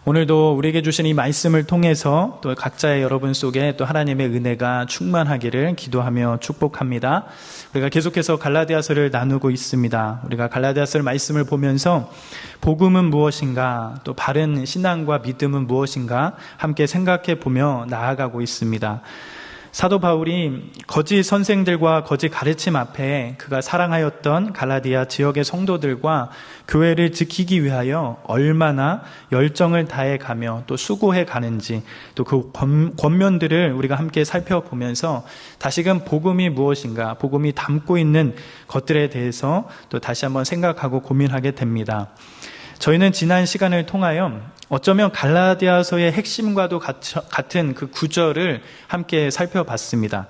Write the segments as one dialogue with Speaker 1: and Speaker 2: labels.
Speaker 1: 오늘도 우리에게 주신 이 말씀을 통해서 또 각자의 여러분 속에 또 하나님의 은혜가 충만하기를 기도하며 축복합니다. 우리가 계속해서 갈라디아서를 나누고 있습니다. 우리가 갈라디아서 말씀을 보면서 복음은 무엇인가, 또 바른 신앙과 믿음은 무엇인가 함께 생각해 보며 나아가고 있습니다. 사도 바울이 거짓 선생들과 거짓 가르침 앞에 그가 사랑하였던 갈라디아 지역의 성도들과 교회를 지키기 위하여 얼마나 열정을 다해 가며 또 수고해 가는지, 또 그 권면들을 우리가 함께 살펴보면서 다시금 복음이 무엇인가, 복음이 담고 있는 것들에 대해서 또 다시 한번 생각하고 고민하게 됩니다. 저희는 지난 시간을 통하여 어쩌면 갈라디아서의 핵심과도 같은 그 구절을 함께 살펴봤습니다.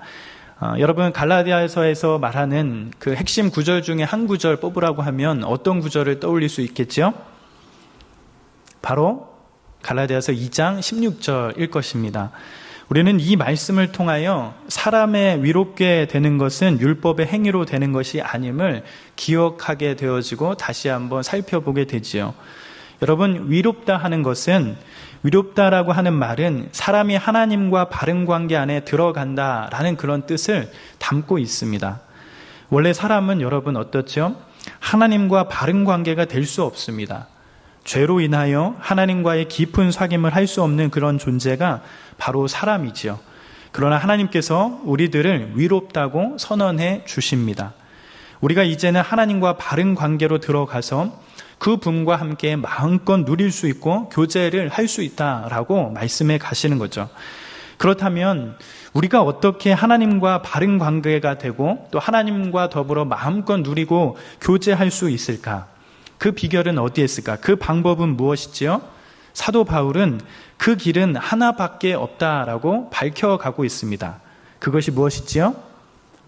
Speaker 1: 여러분, 갈라디아서에서 말하는 그 핵심 구절 중에 한 구절 뽑으라고 하면 어떤 구절을 떠올릴 수 있겠죠? 바로 갈라디아서 2장 16절일 것입니다. 우리는 이 말씀을 통하여 사람의 위롭게 되는 것은 율법의 행위로 되는 것이 아님을 기억하게 되어지고 다시 한번 살펴보게 되지요. 여러분, 위롭다 하는 것은, 위롭다라고 하는 말은 사람이 하나님과 바른 관계 안에 들어간다라는 그런 뜻을 담고 있습니다. 원래 사람은 여러분 어떻죠? 하나님과 바른 관계가 될 수 없습니다. 죄로 인하여 하나님과의 깊은 사귐을 할 수 없는 그런 존재가 바로 사람이지요. 그러나 하나님께서 우리들을 위롭다고 선언해 주십니다. 우리가 이제는 하나님과 바른 관계로 들어가서 그 분과 함께 마음껏 누릴 수 있고 교제를 할 수 있다라고 말씀해 가시는 거죠. 그렇다면 우리가 어떻게 하나님과 바른 관계가 되고 또 하나님과 더불어 마음껏 누리고 교제할 수 있을까? 그 비결은 어디에 있을까? 그 방법은 무엇이지요? 사도 바울은 그 길은 하나밖에 없다라고 밝혀가고 있습니다. 그것이 무엇이지요?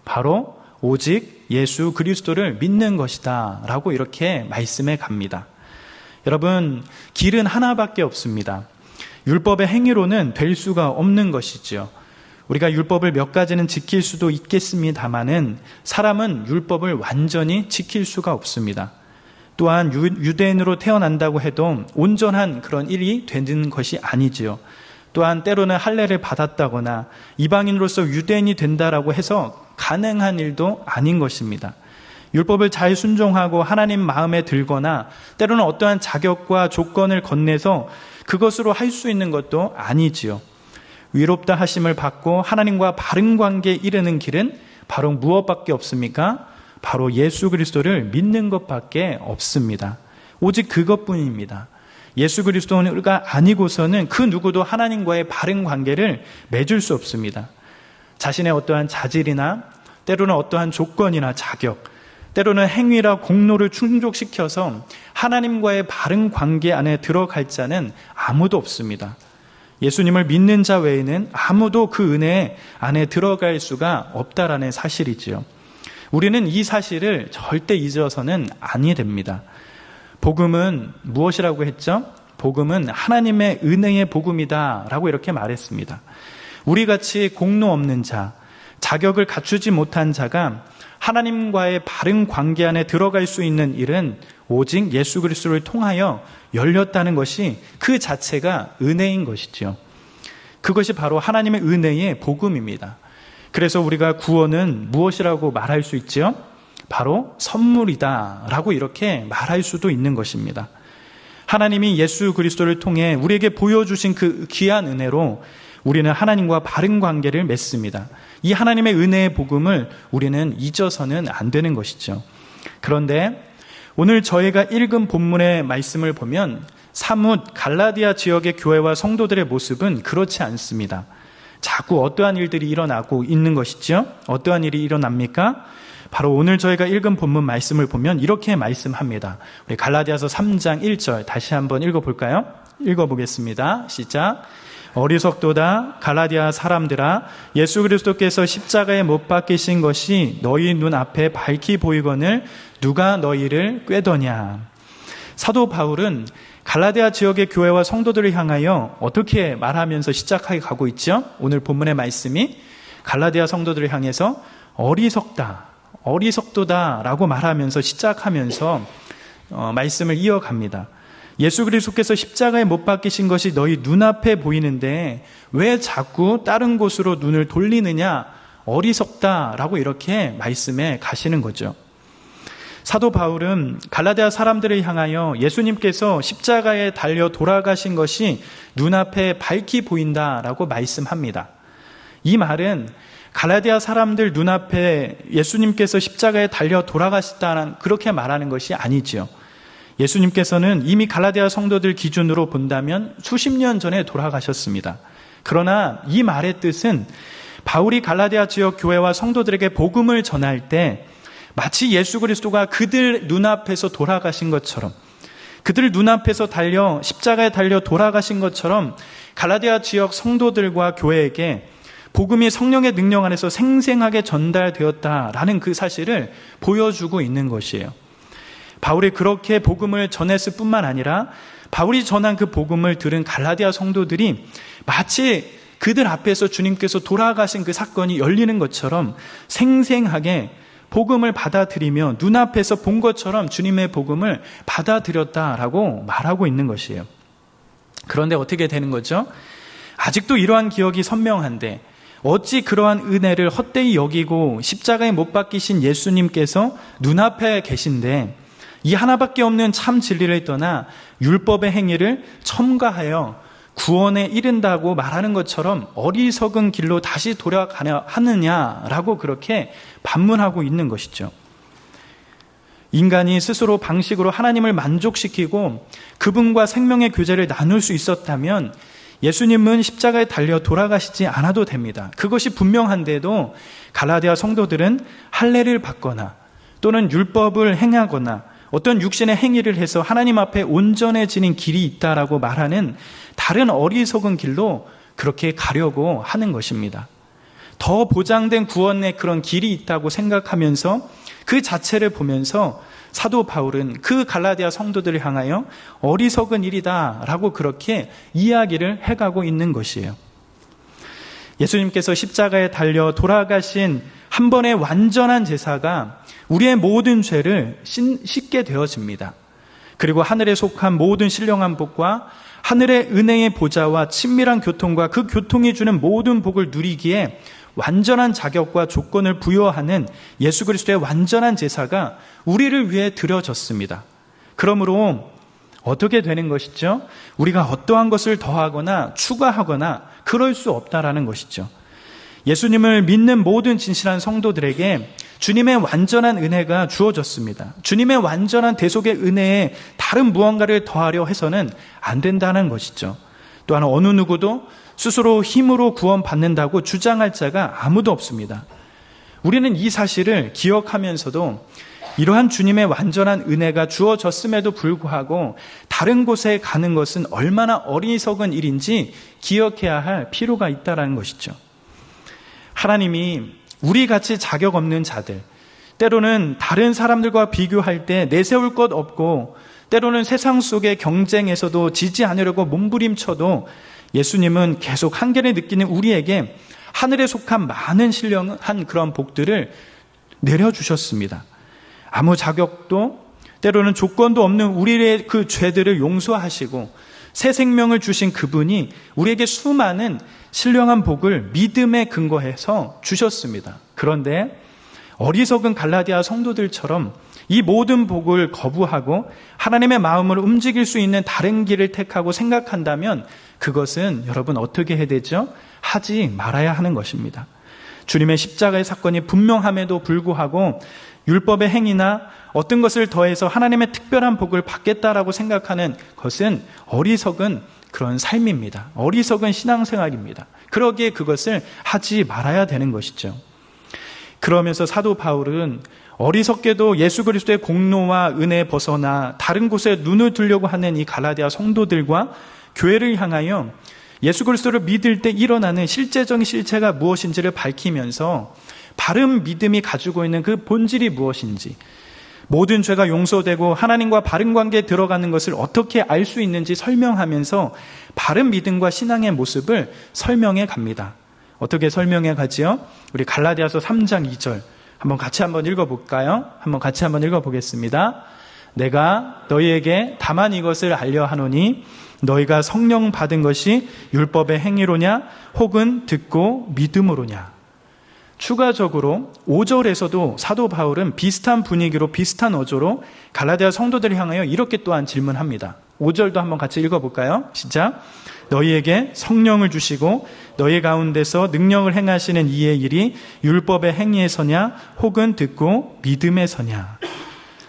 Speaker 1: 바로 오직 예수 그리스도를 믿는 것이다 라고 이렇게 말씀해 갑니다. 여러분, 길은 하나밖에 없습니다. 율법의 행위로는 될 수가 없는 것이지요. 우리가 율법을 몇 가지는 지킬 수도 있겠습니다마는 사람은 율법을 완전히 지킬 수가 없습니다. 또한 유대인으로 태어난다고 해도 온전한 그런 일이 되는 것이 아니지요. 또한 때로는 할례를 받았다거나 이방인으로서 유대인이 된다라고 해서 가능한 일도 아닌 것입니다. 율법을 잘 순종하고 하나님 마음에 들거나 때로는 어떠한 자격과 조건을 건네서 그것으로 할 수 있는 것도 아니지요. 위롭다 하심을 받고 하나님과 바른 관계에 이르는 길은 바로 무엇밖에 없습니까? 바로 예수 그리스도를 믿는 것밖에 없습니다. 오직 그것뿐입니다. 예수 그리스도가 아니고서는 그 누구도 하나님과의 바른 관계를 맺을 수 없습니다. 자신의 어떠한 자질이나 때로는 어떠한 조건이나 자격, 때로는 행위라 공로를 충족시켜서 하나님과의 바른 관계 안에 들어갈 자는 아무도 없습니다. 예수님을 믿는 자 외에는 아무도 그 은혜 안에 들어갈 수가 없다라는 사실이지요. 우리는 이 사실을 절대 잊어서는 아니 됩니다. 복음은 무엇이라고 했죠? 복음은 하나님의 은혜의 복음이다 라고 이렇게 말했습니다. 우리같이 공로 없는 자, 자격을 갖추지 못한 자가 하나님과의 바른 관계 안에 들어갈 수 있는 일은 오직 예수 그리스도를 통하여 열렸다는 것이 그 자체가 은혜인 것이죠. 그것이 바로 하나님의 은혜의 복음입니다. 그래서 우리가 구원은 무엇이라고 말할 수 있죠? 바로 선물이다 라고 이렇게 말할 수도 있는 것입니다. 하나님이 예수 그리스도를 통해 우리에게 보여주신 그 귀한 은혜로 우리는 하나님과 바른 관계를 맺습니다. 이 하나님의 은혜의 복음을 우리는 잊어서는 안 되는 것이죠. 그런데 오늘 저희가 읽은 본문의 말씀을 보면 사뭇 갈라디아 지역의 교회와 성도들의 모습은 그렇지 않습니다. 자꾸 어떠한 일들이 일어나고 있는 것이죠? 어떠한 일이 일어납니까? 바로 오늘 저희가 읽은 본문 말씀을 보면 이렇게 말씀합니다. 우리 갈라디아서 3장 1절 다시 한번 읽어볼까요? 읽어보겠습니다. 시작. 어리석도다 갈라디아 사람들아, 예수 그리스도께서 십자가에 못 박히신 것이 너희 눈앞에 밝히 보이거늘 누가 너희를 꾀더냐. 사도 바울은 갈라디아 지역의 교회와 성도들을 향하여 어떻게 말하면서 시작하게 가고 있죠? 오늘 본문의 말씀이 갈라디아 성도들을 향해서 어리석도다 라고 말하면서 시작하면서 말씀을 이어갑니다. 예수 그리스도께서 십자가에 못 박히신 것이 너희 눈앞에 보이는데 왜 자꾸 다른 곳으로 눈을 돌리느냐? 어리석다라고 이렇게 말씀해 가시는 거죠. 사도 바울은 갈라디아 사람들을 향하여 예수님께서 십자가에 달려 돌아가신 것이 눈앞에 밝히 보인다라고 말씀합니다. 이 말은 갈라디아 사람들 눈앞에 예수님께서 십자가에 달려 돌아가셨다는 그렇게 말하는 것이 아니지요. 예수님께서는 이미 갈라디아 성도들 기준으로 본다면 수십 년 전에 돌아가셨습니다. 그러나 이 말의 뜻은 바울이 갈라디아 지역 교회와 성도들에게 복음을 전할 때 마치 예수 그리스도가 그들 눈앞에서 돌아가신 것처럼, 그들 눈앞에서 십자가에 달려 돌아가신 것처럼 갈라디아 지역 성도들과 교회에게 복음이 성령의 능력 안에서 생생하게 전달되었다라는 그 사실을 보여주고 있는 것이에요. 바울이 그렇게 복음을 전했을 뿐만 아니라 바울이 전한 그 복음을 들은 갈라디아 성도들이 마치 그들 앞에서 주님께서 돌아가신 그 사건이 열리는 것처럼 생생하게 복음을 받아들이며 눈앞에서 본 것처럼 주님의 복음을 받아들였다라고 말하고 있는 것이에요. 그런데 어떻게 되는 거죠? 아직도 이러한 기억이 선명한데 어찌 그러한 은혜를 헛되이 여기고 십자가에 못 박히신 예수님께서 눈앞에 계신데 이 하나밖에 없는 참 진리를 떠나 율법의 행위를 첨가하여 구원에 이른다고 말하는 것처럼 어리석은 길로 다시 돌아가려 하느냐라고 그렇게 반문하고 있는 것이죠. 인간이 스스로 방식으로 하나님을 만족시키고 그분과 생명의 교제를 나눌 수 있었다면 예수님은 십자가에 달려 돌아가시지 않아도 됩니다. 그것이 분명한데도 갈라디아 성도들은 할례를 받거나 또는 율법을 행하거나 어떤 육신의 행위를 해서 하나님 앞에 온전해지는 길이 있다라고 말하는 다른 어리석은 길로 그렇게 가려고 하는 것입니다. 더 보장된 구원의 그런 길이 있다고 생각하면서 그 자체를 보면서 사도 바울은 그 갈라디아 성도들을 향하여 어리석은 일이다라고 그렇게 이야기를 해가고 있는 것이에요. 예수님께서 십자가에 달려 돌아가신 한 번의 완전한 제사가 우리의 모든 죄를 씻게 되어집니다. 그리고 하늘에 속한 모든 신령한 복과 하늘의 은혜의 보좌와 친밀한 교통과 그 교통이 주는 모든 복을 누리기에 완전한 자격과 조건을 부여하는 예수 그리스도의 완전한 제사가 우리를 위해 드려졌습니다. 그러므로 어떻게 되는 것이죠? 우리가 어떠한 것을 더하거나 추가하거나 그럴 수 없다라는 것이죠. 예수님을 믿는 모든 진실한 성도들에게 주님의 완전한 은혜가 주어졌습니다. 주님의 완전한 대속의 은혜에 다른 무언가를 더하려 해서는 안 된다는 것이죠. 또한 어느 누구도 스스로 힘으로 구원받는다고 주장할 자가 아무도 없습니다. 우리는 이 사실을 기억하면서도 이러한 주님의 완전한 은혜가 주어졌음에도 불구하고 다른 곳에 가는 것은 얼마나 어리석은 일인지 기억해야 할 필요가 있다는 것이죠. 하나님이 우리같이 자격 없는 자들, 때로는 다른 사람들과 비교할 때 내세울 것 없고 때로는 세상 속의 경쟁에서도 지지 않으려고 몸부림쳐도 예수님은 계속 한계를 느끼는 우리에게 하늘에 속한 많은 신령한 그런 복들을 내려주셨습니다. 아무 자격도 때로는 조건도 없는 우리의 그 죄들을 용서하시고 새 생명을 주신 그분이 우리에게 수많은 신령한 복을 믿음에 근거해서 주셨습니다. 그런데 어리석은 갈라디아 성도들처럼 이 모든 복을 거부하고 하나님의 마음을 움직일 수 있는 다른 길을 택하고 생각한다면 그것은 여러분 어떻게 해야 되죠? 하지 말아야 하는 것입니다. 주님의 십자가의 사건이 분명함에도 불구하고 율법의 행위나 어떤 것을 더해서 하나님의 특별한 복을 받겠다라고 생각하는 것은 어리석은 그런 삶입니다. 어리석은 신앙생활입니다. 그러기에 그것을 하지 말아야 되는 것이죠. 그러면서 사도 바울은 어리석게도 예수 그리스도의 공로와 은혜에 벗어나 다른 곳에 눈을 두려고 하는 이 갈라디아 성도들과 교회를 향하여 예수 그리스도를 믿을 때 일어나는 실제적인 실체가 무엇인지를 밝히면서 바른 믿음이 가지고 있는 그 본질이 무엇인지, 모든 죄가 용서되고 하나님과 바른 관계에 들어가는 것을 어떻게 알 수 있는지 설명하면서 바른 믿음과 신앙의 모습을 설명해 갑니다. 어떻게 설명해 가지요? 우리 갈라디아서 3장 2절 한번 같이 읽어볼까요? 한번 같이 읽어보겠습니다. 내가 너희에게 다만 이것을 알려 하노니 너희가 성령 받은 것이 율법의 행위로냐 혹은 듣고 믿음으로냐. 추가적으로 5절에서도 사도 바울은 비슷한 분위기로 비슷한 어조로 갈라디아 성도들을 향하여 이렇게 또한 질문합니다. 5절도 한번 같이 읽어볼까요? 시작. 너희에게 성령을 주시고 너희 가운데서 능력을 행하시는 이의 일이 율법의 행위에서냐 혹은 듣고 믿음에서냐.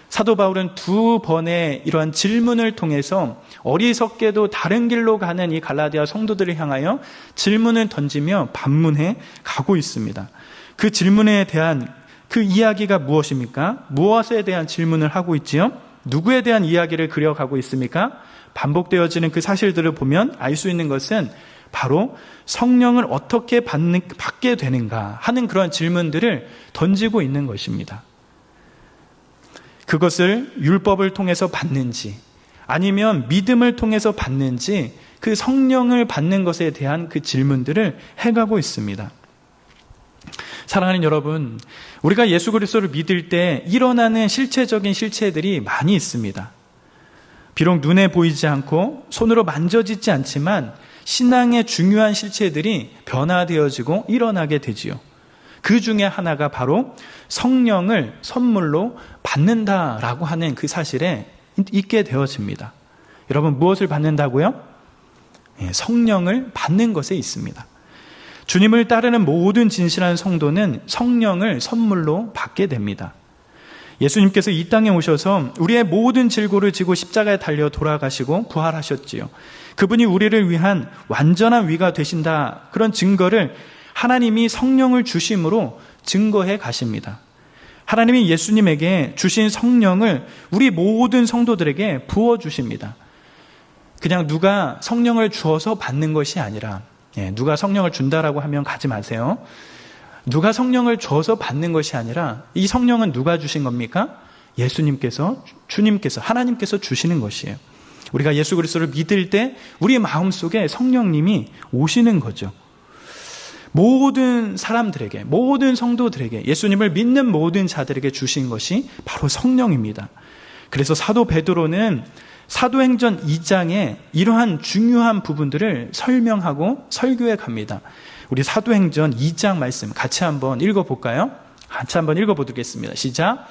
Speaker 1: 사도 바울은 두 번의 이러한 질문을 통해서 어리석게도 다른 길로 가는 이 갈라디아 성도들을 향하여 질문을 던지며 반문해 가고 있습니다. 그 질문에 대한 그 이야기가 무엇입니까? 무엇에 대한 질문을 하고 있지요? 누구에 대한 이야기를 그려가고 있습니까? 반복되어지는 그 사실들을 보면 알 수 있는 것은 바로 성령을 어떻게 받게 되는가 하는 그런 질문들을 던지고 있는 것입니다. 그것을 율법을 통해서 받는지 아니면 믿음을 통해서 받는지 그 성령을 받는 것에 대한 그 질문들을 해가고 있습니다. 사랑하는 여러분, 우리가 예수 그리스도를 믿을 때 일어나는 실체적인 실체들이 많이 있습니다. 비록 눈에 보이지 않고 손으로 만져지지 않지만 신앙의 중요한 실체들이 변화되어지고 일어나게 되지요. 그 중에 하나가 바로 성령을 선물로 받는다라고 하는 그 사실에 있게 되어집니다. 여러분, 무엇을 받는다고요? 성령을 받는 것에 있습니다. 주님을 따르는 모든 진실한 성도는 성령을 선물로 받게 됩니다. 예수님께서 이 땅에 오셔서 우리의 모든 질고를 지고 십자가에 달려 돌아가시고 부활하셨지요. 그분이 우리를 위한 완전한 위가 되신다. 그런 증거를 하나님이 성령을 주심으로 증거해 가십니다. 하나님이 예수님에게 주신 성령을 우리 모든 성도들에게 부어주십니다. 그냥 누가 성령을 주어서 받는 것이 아니라, 누가 성령을 준다라고 하면 가지 마세요. 누가 성령을 줘서 받는 것이 아니라 이 성령은 누가 주신 겁니까? 예수님께서, 주님께서, 하나님께서 주시는 것이에요. 우리가 예수 그리스도를 믿을 때 우리 마음속에 성령님이 오시는 거죠. 모든 사람들에게, 모든 성도들에게, 예수님을 믿는 모든 자들에게 주신 것이 바로 성령입니다. 그래서 사도 베드로는 사도행전 2장에 이러한 중요한 부분들을 설명하고 설교해 갑니다. 우리 사도행전 2장 말씀 같이 한번 읽어볼까요? 같이 한번 읽어보겠습니다. 시작.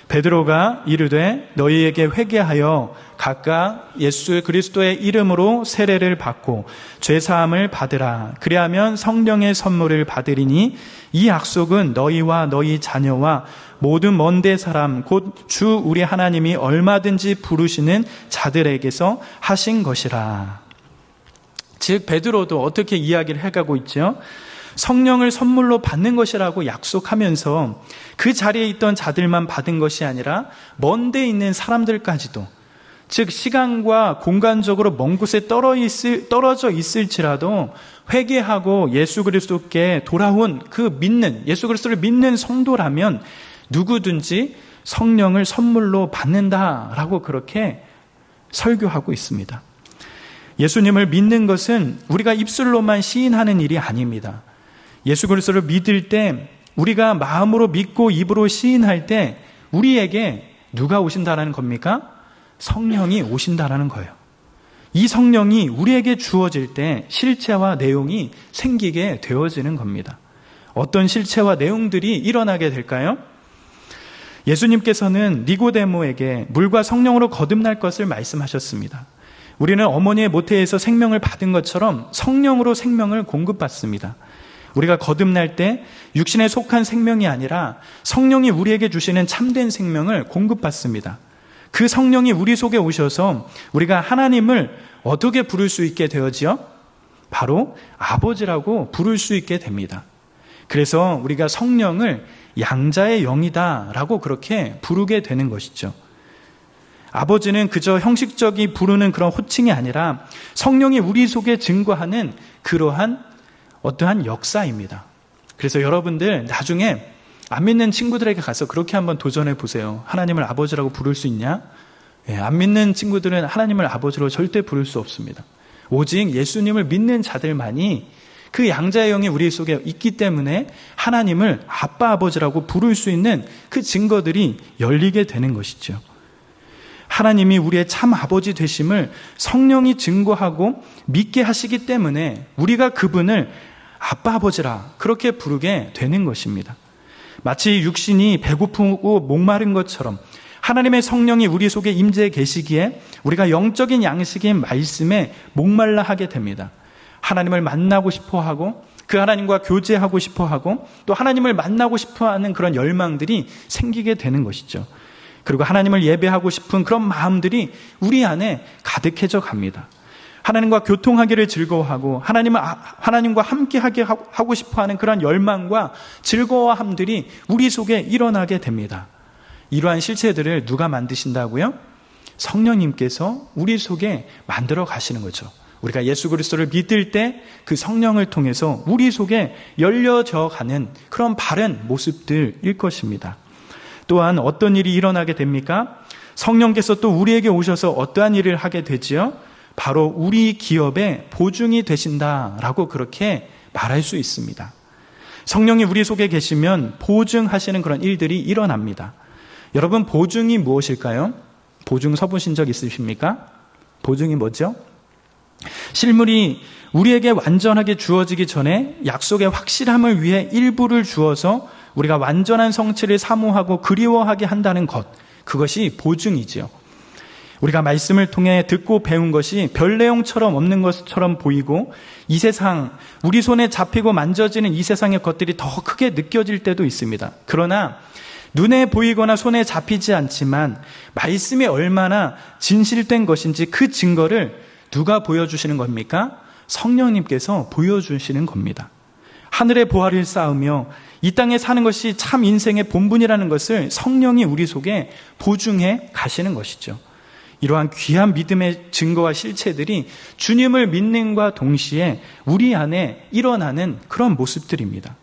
Speaker 1: 베드로가 이르되 너희에게 회개하여 각각 예수 그리스도의 이름으로 세례를 받고 죄사함을 받으라. 그리하면 성령의 선물을 받으리니 이 약속은 너희와 너희 자녀와 모든 먼데 사람 곧 주 우리 하나님이 얼마든지 부르시는 자들에게서 하신 것이라. 즉 베드로도 어떻게 이야기를 해가고 있죠? 성령을 선물로 받는 것이라고 약속하면서 그 자리에 있던 자들만 받은 것이 아니라 먼 데 있는 사람들까지도, 즉 시간과 공간적으로 먼 곳에 떨어져 있을지라도 회개하고 예수 그리스도께 돌아온 그 믿는, 예수 그리스도를 믿는 성도라면 누구든지 성령을 선물로 받는다라고 그렇게 설교하고 있습니다. 예수님을 믿는 것은 우리가 입술로만 시인하는 일이 아닙니다. 예수 그리스도를 믿을 때, 우리가 마음으로 믿고 입으로 시인할 때 우리에게 누가 오신다라는 겁니까? 성령이 오신다라는 거예요. 이 성령이 우리에게 주어질 때 실체와 내용이 생기게 되어지는 겁니다. 어떤 실체와 내용들이 일어나게 될까요? 예수님께서는 니고데모에게 물과 성령으로 거듭날 것을 말씀하셨습니다. 우리는 어머니의 모태에서 생명을 받은 것처럼 성령으로 생명을 공급받습니다. 우리가 거듭날 때 육신에 속한 생명이 아니라 성령이 우리에게 주시는 참된 생명을 공급받습니다. 그 성령이 우리 속에 오셔서 우리가 하나님을 어떻게 부를 수 있게 되어지요? 바로 아버지라고 부를 수 있게 됩니다. 그래서 우리가 성령을 양자의 영이다라고 그렇게 부르게 되는 것이죠. 아버지는 그저 형식적이 부르는 그런 호칭이 아니라 성령이 우리 속에 증거하는 그러한 어떠한 역사입니다. 그래서 여러분들 나중에 안 믿는 친구들에게 가서 그렇게 한번 도전해 보세요. 하나님을 아버지라고 부를 수 있냐? 안 믿는 친구들은 하나님을 아버지로 절대 부를 수 없습니다. 오직 예수님을 믿는 자들만이 그 양자의 영이 우리 속에 있기 때문에 하나님을 아빠 아버지라고 부를 수 있는 그 증거들이 열리게 되는 것이죠. 하나님이 우리의 참 아버지 되심을 성령이 증거하고 믿게 하시기 때문에 우리가 그분을 아빠 아버지라 그렇게 부르게 되는 것입니다. 마치 육신이 배고프고 목마른 것처럼 하나님의 성령이 우리 속에 임재해 계시기에 우리가 영적인 양식인 말씀에 목말라 하게 됩니다. 하나님을 만나고 싶어하고 그 하나님과 교제하고 싶어하고 또 하나님을 만나고 싶어하는 그런 열망들이 생기게 되는 것이죠. 그리고 하나님을 예배하고 싶은 그런 마음들이 우리 안에 가득해져 갑니다. 하나님과 교통하기를 즐거워하고 하나님과 함께하게 하고 싶어하는 그런 열망과 즐거워함들이 우리 속에 일어나게 됩니다. 이러한 실체들을 누가 만드신다고요? 성령님께서 우리 속에 만들어 가시는 거죠. 우리가 예수 그리스도를 믿을 때 그 성령을 통해서 우리 속에 열려져 가는 그런 바른 모습들일 것입니다. 또한 어떤 일이 일어나게 됩니까? 성령께서 또 우리에게 오셔서 어떠한 일을 하게 되지요? 바로 우리 기업의 보증이 되신다라고 그렇게 말할 수 있습니다. 성령이 우리 속에 계시면 보증하시는 그런 일들이 일어납니다. 여러분, 보증이 무엇일까요? 보증 서보신 적 있으십니까? 보증이 뭐죠? 실물이 우리에게 완전하게 주어지기 전에 약속의 확실함을 위해 일부를 주어서 우리가 완전한 성취를 사모하고 그리워하게 한다는 것, 그것이 보증이지요. 우리가 말씀을 통해 듣고 배운 것이 별 내용처럼 없는 것처럼 보이고 이 세상, 우리 손에 잡히고 만져지는 이 세상의 것들이 더 크게 느껴질 때도 있습니다. 그러나 눈에 보이거나 손에 잡히지 않지만 말씀이 얼마나 진실된 것인지 그 증거를 누가 보여주시는 겁니까? 성령님께서 보여주시는 겁니다. 하늘의 보화를 쌓으며 이 땅에 사는 것이 참 인생의 본분이라는 것을 성령이 우리 속에 보증해 가시는 것이죠. 이러한 귀한 믿음의 증거와 실체들이 주님을 믿는과 동시에 우리 안에 일어나는 그런 모습들입니다.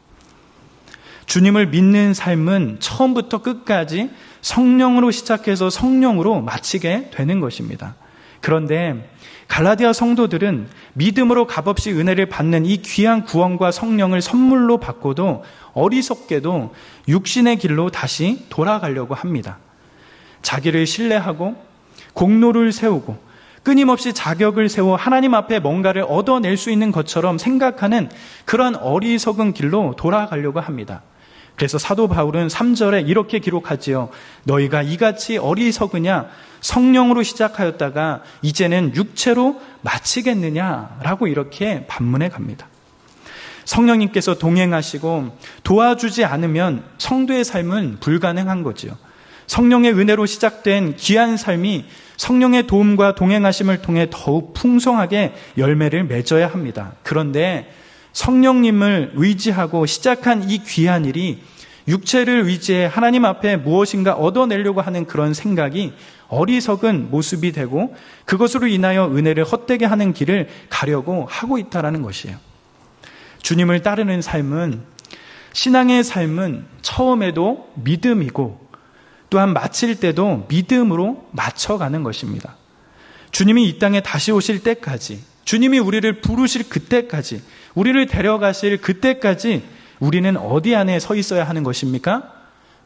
Speaker 1: 주님을 믿는 삶은 처음부터 끝까지 성령으로 시작해서 성령으로 마치게 되는 것입니다. 그런데 갈라디아 성도들은 믿음으로 값없이 은혜를 받는 이 귀한 구원과 성령을 선물로 받고도 어리석게도 육신의 길로 다시 돌아가려고 합니다. 자기를 신뢰하고 공로를 세우고 끊임없이 자격을 세워 하나님 앞에 뭔가를 얻어낼 수 있는 것처럼 생각하는 그런 어리석은 길로 돌아가려고 합니다. 그래서 사도 바울은 3절에 이렇게 기록하지요. 너희가 이같이 어리석으냐? 성령으로 시작하였다가 이제는 육체로 마치겠느냐라고 이렇게 반문해 갑니다. 성령님께서 동행하시고 도와주지 않으면 성도의 삶은 불가능한 거지요. 성령의 은혜로 시작된 귀한 삶이 성령의 도움과 동행하심을 통해 더욱 풍성하게 열매를 맺어야 합니다. 그런데 성령님을 의지하고 시작한 이 귀한 일이 육체를 의지해 하나님 앞에 무엇인가 얻어내려고 하는 그런 생각이 어리석은 모습이 되고 그것으로 인하여 은혜를 헛되게 하는 길을 가려고 하고 있다는 것이에요. 주님을 따르는 삶은, 신앙의 삶은 처음에도 믿음이고 또한 마칠 때도 믿음으로 맞춰가는 것입니다. 주님이 이 땅에 다시 오실 때까지, 주님이 우리를 부르실 그때까지, 우리를 데려가실 그때까지 우리는 어디 안에 서 있어야 하는 것입니까?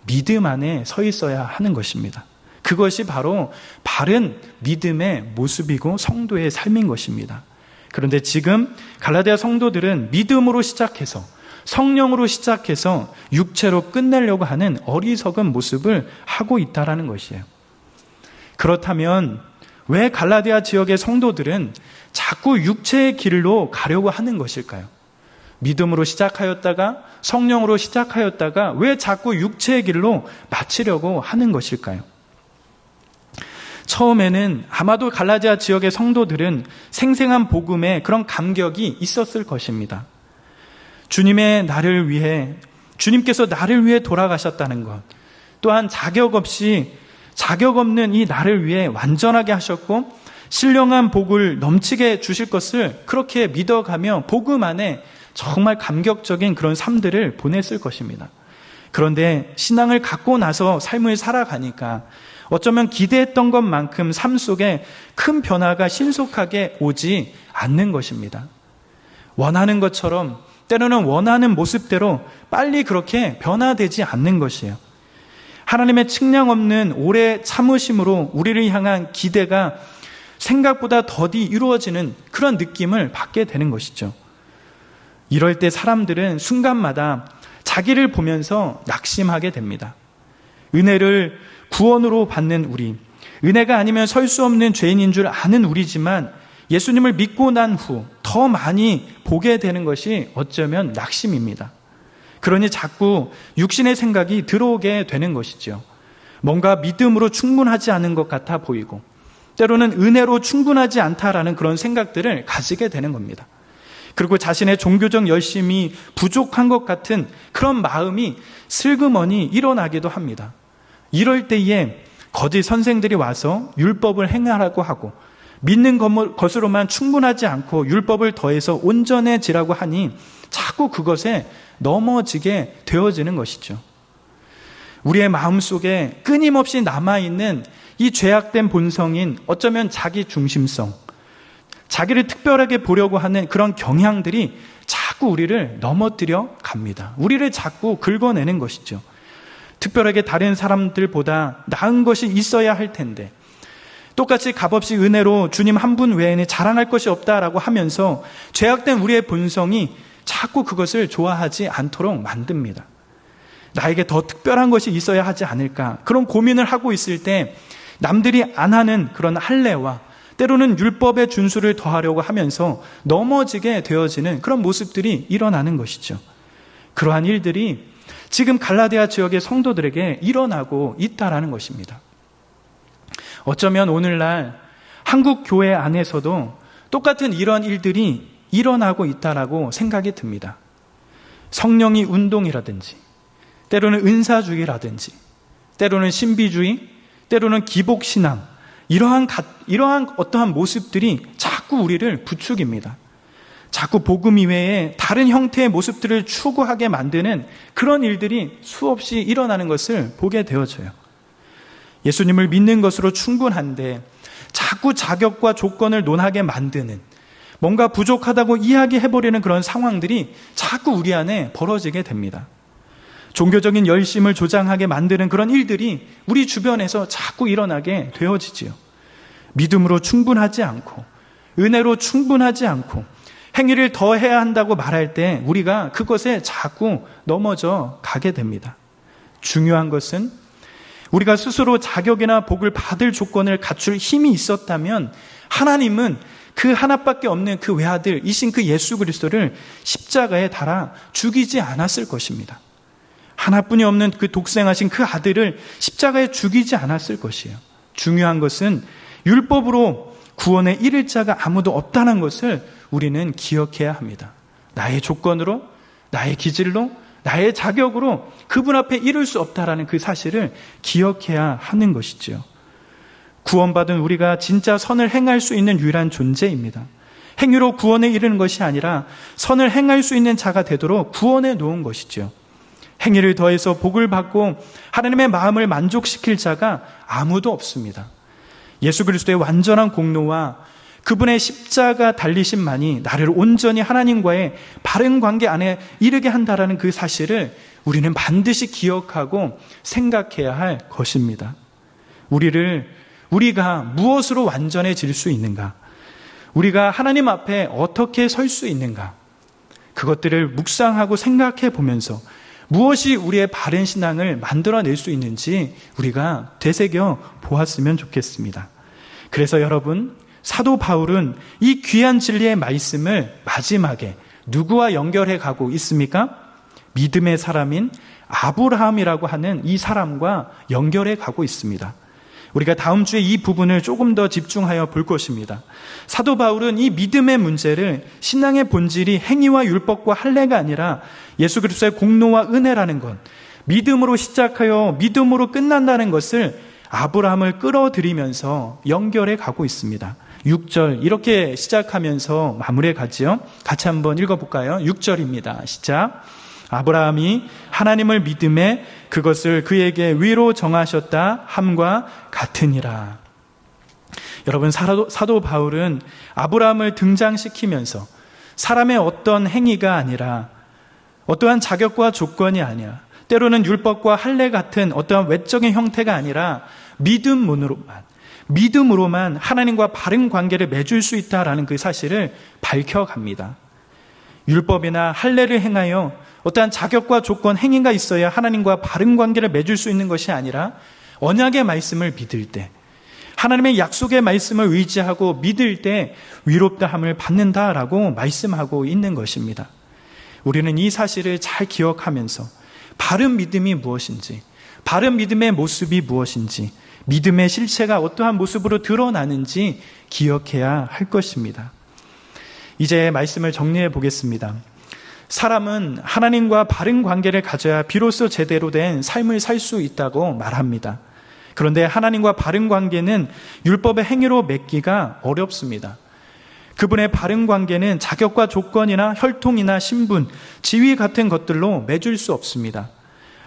Speaker 1: 믿음 안에 서 있어야 하는 것입니다. 그것이 바로 바른 믿음의 모습이고 성도의 삶인 것입니다. 그런데 지금 갈라디아 성도들은 믿음으로 시작해서 성령으로 시작해서 육체로 끝내려고 하는 어리석은 모습을 하고 있다는 것이에요. 그렇다면 왜 갈라디아 지역의 성도들은 자꾸 육체의 길로 가려고 하는 것일까요? 믿음으로 시작하였다가 성령으로 시작하였다가 왜 자꾸 육체의 길로 마치려고 하는 것일까요? 처음에는 아마도 갈라디아 지역의 성도들은 생생한 복음에 그런 감격이 있었을 것입니다. 주님의 나를 위해, 주님께서 나를 위해 돌아가셨다는 것, 또한 자격 없는 이 나를 위해 완전하게 하셨고 신령한 복을 넘치게 주실 것을 그렇게 믿어가며 복음 안에 정말 감격적인 그런 삶들을 보냈을 것입니다. 그런데 신앙을 갖고 나서 삶을 살아가니까 어쩌면 기대했던 것만큼 삶 속에 큰 변화가 신속하게 오지 않는 것입니다. 원하는 것처럼 때로는 원하는 모습대로 빨리 그렇게 변화되지 않는 것이에요. 하나님의 측량 없는 오래 참으심으로 우리를 향한 기대가 생각보다 더디 이루어지는 그런 느낌을 받게 되는 것이죠. 이럴 때 사람들은 순간마다 자기를 보면서 낙심하게 됩니다. 은혜를 구원으로 받는 우리, 은혜가 아니면 설 수 없는 죄인인 줄 아는 우리지만 예수님을 믿고 난 후 더 많이 보게 되는 것이 어쩌면 낙심입니다. 그러니 자꾸 육신의 생각이 들어오게 되는 것이죠. 뭔가 믿음으로 충분하지 않은 것 같아 보이고 때로는 은혜로 충분하지 않다라는 그런 생각들을 가지게 되는 겁니다. 그리고 자신의 종교적 열심이 부족한 것 같은 그런 마음이 슬그머니 일어나기도 합니다. 이럴 때에 거짓 선생들이 와서 율법을 행하라고 하고 믿는 것으로만 충분하지 않고 율법을 더해서 온전해지라고 하니 자꾸 그것에 넘어지게 되어지는 것이죠. 우리의 마음속에 끊임없이 남아있는 이 죄악된 본성인 어쩌면 자기 중심성, 자기를 특별하게 보려고 하는 그런 경향들이 자꾸 우리를 넘어뜨려 갑니다. 우리를 자꾸 긁어내는 것이죠. 특별하게 다른 사람들보다 나은 것이 있어야 할 텐데 똑같이 값없이 은혜로 주님 한 분 외에는 자랑할 것이 없다라고 하면서 죄악된 우리의 본성이 자꾸 그것을 좋아하지 않도록 만듭니다. 나에게 더 특별한 것이 있어야 하지 않을까, 그런 고민을 하고 있을 때 남들이 안 하는 그런 할례와 때로는 율법의 준수를 더하려고 하면서 넘어지게 되어지는 그런 모습들이 일어나는 것이죠. 그러한 일들이 지금 갈라디아 지역의 성도들에게 일어나고 있다라는 것입니다. 어쩌면 오늘날 한국 교회 안에서도 똑같은 이런 일들이 일어나고 있다라고 생각이 듭니다. 성령이 운동이라든지 때로는 은사주의라든지 때로는 신비주의, 때로는 기복신앙, 이러한 어떠한 모습들이 자꾸 우리를 부추깁니다. 자꾸 복음 이외에 다른 형태의 모습들을 추구하게 만드는 그런 일들이 수없이 일어나는 것을 보게 되어져요. 예수님을 믿는 것으로 충분한데 자꾸 자격과 조건을 논하게 만드는, 뭔가 부족하다고 이야기해버리는 그런 상황들이 자꾸 우리 안에 벌어지게 됩니다. 종교적인 열심을 조장하게 만드는 그런 일들이 우리 주변에서 자꾸 일어나게 되어지지요. 믿음으로 충분하지 않고 은혜로 충분하지 않고 행위를 더 해야 한다고 말할 때 우리가 그것에 자꾸 넘어져 가게 됩니다. 중요한 것은 우리가 스스로 자격이나 복을 받을 조건을 갖출 힘이 있었다면 하나님은 그 하나밖에 없는 그 외아들이신 그 예수 그리스도를 십자가에 달아 죽이지 않았을 것입니다. 하나뿐이 없는 그 독생하신 그 아들을 십자가에 죽이지 않았을 것이에요. 중요한 것은 율법으로 구원에 이를 자가 아무도 없다는 것을 우리는 기억해야 합니다. 나의 조건으로, 나의 기질로, 나의 자격으로 그분 앞에 이룰 수 없다라는 그 사실을 기억해야 하는 것이죠. 구원받은 우리가 진짜 선을 행할 수 있는 유일한 존재입니다. 행위로 구원에 이르는 것이 아니라 선을 행할 수 있는 자가 되도록 구원해 놓은 것이죠. 행위를 더해서 복을 받고 하나님의 마음을 만족시킬 자가 아무도 없습니다. 예수 그리스도의 완전한 공로와 그분의 십자가 달리심만이 나를 온전히 하나님과의 바른 관계 안에 이르게 한다라는 그 사실을 우리는 반드시 기억하고 생각해야 할 것입니다. 우리가 무엇으로 완전해질 수 있는가? 우리가 하나님 앞에 어떻게 설 수 있는가? 그것들을 묵상하고 생각해 보면서 무엇이 우리의 바른 신앙을 만들어낼 수 있는지 우리가 되새겨 보았으면 좋겠습니다. 그래서 여러분, 사도 바울은 이 귀한 진리의 말씀을 마지막에 누구와 연결해 가고 있습니까? 믿음의 사람인 아브라함이라고 하는 이 사람과 연결해 가고 있습니다. 우리가 다음 주에 이 부분을 조금 더 집중하여 볼 것입니다. 사도 바울은 이 믿음의 문제를 신앙의 본질이 행위와 율법과 할례가 아니라 예수 그리스도의 공로와 은혜라는 것, 믿음으로 시작하여 믿음으로 끝난다는 것을 아브라함을 끌어들이면서 연결해 가고 있습니다. 6절 이렇게 시작하면서 마무리해 가지요. 같이 한번 읽어볼까요? 6절입니다. 시작. 아브라함이 하나님을 믿음에 그것을 그에게 위로 정하셨다 함과 같으니라. 여러분, 사도 바울은 아브라함을 등장시키면서 사람의 어떤 행위가 아니라 어떠한 자격과 조건이 아니라 때로는 율법과 할례 같은 어떠한 외적인 형태가 아니라 믿음으로만 하나님과 바른 관계를 맺을 수 있다라는 그 사실을 밝혀갑니다. 율법이나 할례를 행하여 어떠한 자격과 조건, 행위가 있어야 하나님과 바른 관계를 맺을 수 있는 것이 아니라 언약의 말씀을 믿을 때, 하나님의 약속의 말씀을 의지하고 믿을 때 위롭다함을 받는다라고 말씀하고 있는 것입니다. 우리는 이 사실을 잘 기억하면서 바른 믿음이 무엇인지, 바른 믿음의 모습이 무엇인지, 믿음의 실체가 어떠한 모습으로 드러나는지 기억해야 할 것입니다. 이제 말씀을 정리해 보겠습니다. 사람은 하나님과 바른 관계를 가져야 비로소 제대로 된 삶을 살 수 있다고 말합니다. 그런데 하나님과 바른 관계는 율법의 행위로 맺기가 어렵습니다. 그분의 바른 관계는 자격과 조건이나 혈통이나 신분, 지위 같은 것들로 맺을 수 없습니다.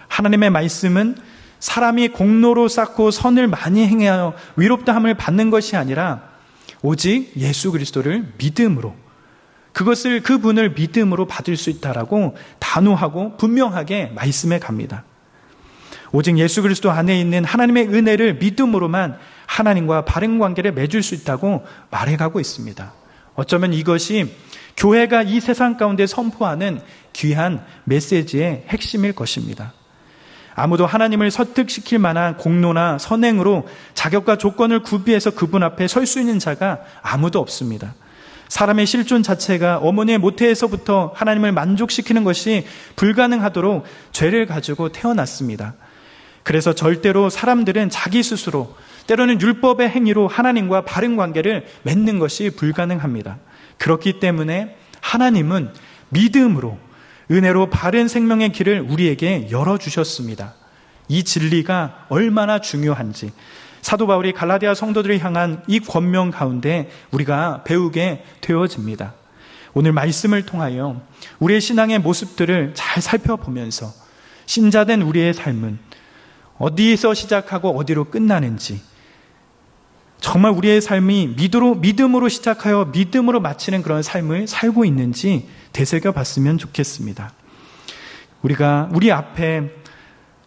Speaker 1: 하나님의 말씀은 사람이 공로로 쌓고 선을 많이 행하여 위롭다함을 받는 것이 아니라 오직 예수 그리스도를 믿음으로, 그분을 믿음으로 받을 수 있다라고 단호하고 분명하게 말씀해 갑니다. 오직 예수 그리스도 안에 있는 하나님의 은혜를 믿음으로만 하나님과 바른 관계를 맺을 수 있다고 말해가고 있습니다. 어쩌면 이것이 교회가 이 세상 가운데 선포하는 귀한 메시지의 핵심일 것입니다. 아무도 하나님을 설득시킬 만한 공로나 선행으로 자격과 조건을 구비해서 그분 앞에 설 수 있는 자가 아무도 없습니다. 사람의 실존 자체가 어머니의 모태에서부터 하나님을 만족시키는 것이 불가능하도록 죄를 가지고 태어났습니다. 그래서 절대로 사람들은 자기 스스로, 때로는 율법의 행위로 하나님과 바른 관계를 맺는 것이 불가능합니다. 그렇기 때문에 하나님은 믿음으로, 은혜로 바른 생명의 길을 우리에게 열어주셨습니다. 이 진리가 얼마나 중요한지 사도 바울이 갈라디아 성도들을 향한 이 권면 가운데 우리가 배우게 되어집니다. 오늘 말씀을 통하여 우리의 신앙의 모습들을 잘 살펴보면서 신자된 우리의 삶은 어디에서 시작하고 어디로 끝나는지, 정말 우리의 삶이 믿음으로 시작하여 믿음으로 마치는 그런 삶을 살고 있는지 되새겨 봤으면 좋겠습니다. 우리가 우리 앞에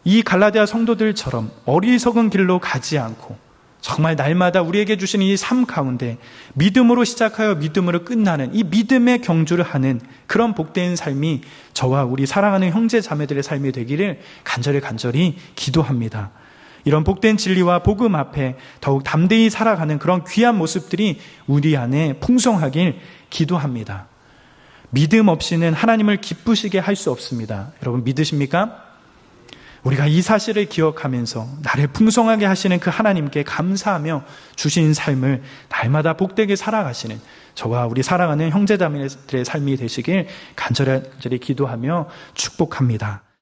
Speaker 1: 이 갈라디아 성도들처럼 어리석은 길로 가지 않고 정말 날마다 우리에게 주시는 이 삶 가운데 믿음으로 시작하여 믿음으로 끝나는 이 믿음의 경주를 하는 그런 복된 삶이 저와 우리 사랑하는 형제 자매들의 삶이 되기를 간절히 기도합니다. 이런 복된 진리와 복음 앞에 더욱 담대히 살아가는 그런 귀한 모습들이 우리 안에 풍성하길 기도합니다. 믿음 없이는 하나님을 기쁘시게 할 수 없습니다. 여러분 믿으십니까? 우리가 이 사실을 기억하면서 나를 풍성하게 하시는 그 하나님께 감사하며 주신 삶을 날마다 복되게 살아가시는 저와 우리 사랑하는 형제자매들의 삶이 되시길 간절히 기도하며 축복합니다.